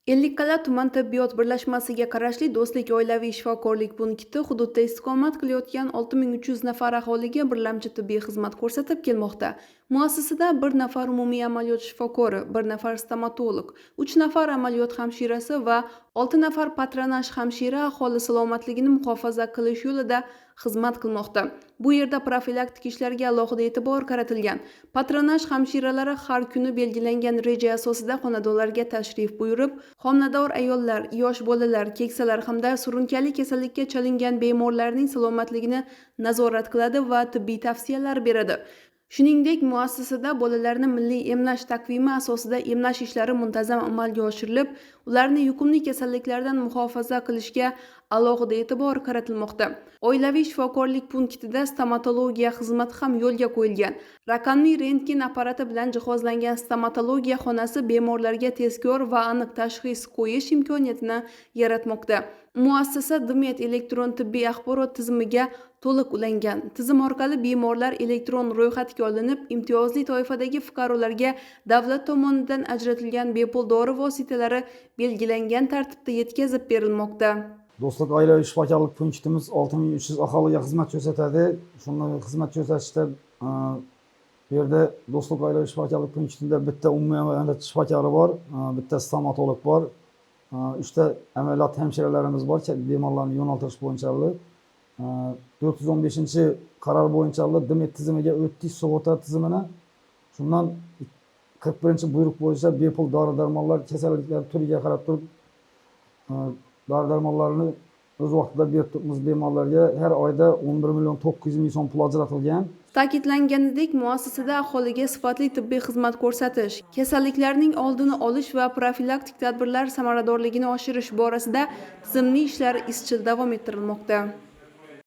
Ellikqal'a tuman tibbiyot birlashmasiga qarashli Do'stlik oilaviy shifokorlik punkti hududda istiqomat qilayotgan 6300 nafar aholiga birlamchi tibbiy xizmat ko'rsatib kelmoqda. Muassasada 1 nafar umumiy amaliyot shifokori, 1 nafar stomatolog, 3 nafar amaliyot hamshirasi va 6 nafar patronaj hamshira aholi salomatligini muhofaza qilish yo'lida xizmat qilmoqda. Bu yerda profilaktik ishlarga alohida e'tibor qaratilgan. Patronaj hamshiralari har kuni belgilangan reja asosida xonadonlarga tashrif buyurib, homilador ayollar, yosh bolalar, keksalar hamda surunkali kasallikka chalingan bemorlarning salomatligini nazorat qiladi va tibbiy tavsiyalar beradi. Shuningdek, muassasada bolalarni milliy emlash takvimi asosida emlash ishlari muntazam amalga oshirilib, ularni yuqumli kasalliklardan muhofaza qilishga alohida e'tibor qaratilmoqda. Oilaviy shifokorlik punktida stomatologiya xizmati ham yo'lga qo'yilgan. Raqamli rentgen apparati bilan jihozlangan stomatologiya xonasi bemorlarga tezkor va aniq tashxis qo'yish imkoniyatini yaratmoqda. Muassasa DMET elektron tibbiy axborot tizimiga to'liq ulangan. Tizim orqali bemorlar elektron ro'yxatga olinib, imtiyozli toifadagi fuqarolarga davlat tomonidan ajratilgan bepul dori vositalari belgilangan tartibda yetkazib berilmoqda. Do'stlik oilaviy shifokorlik punktimiz 6300 aholiga xizmat ko'rsatadi. Shunday xizmat ko'rsatishda bu yerda Do'stlik oilaviy shifokorlik punktida bitta umumiy amaliyot shifokori bor, bitta stomatolog bor, 3 ta amaliyot hamshiralarimiz bor, bemorlarni yo'naltirish bo'yicha. 415-qaror bo'yicha DMET tizimiga o'tdik, sug'urta tizimini. Shundan 41-buyruq bo'yicha bepul dori-darmonlar kasalliklar turiga qarab turib dori-darmonlarni o'z vaqtida berib turibmiz bemorlarga. Har oyda 11.900.000 so'm pul ajratilgan. Ta'kidlanganidek, muassasada aholiga sifatli tibbiy xizmat ko'rsatish, kasalliklarning oldini olish va profilaktik tadbirlar samaradorligini oshirish borasida tizimli ishlar izchil davom ettirilmoqda.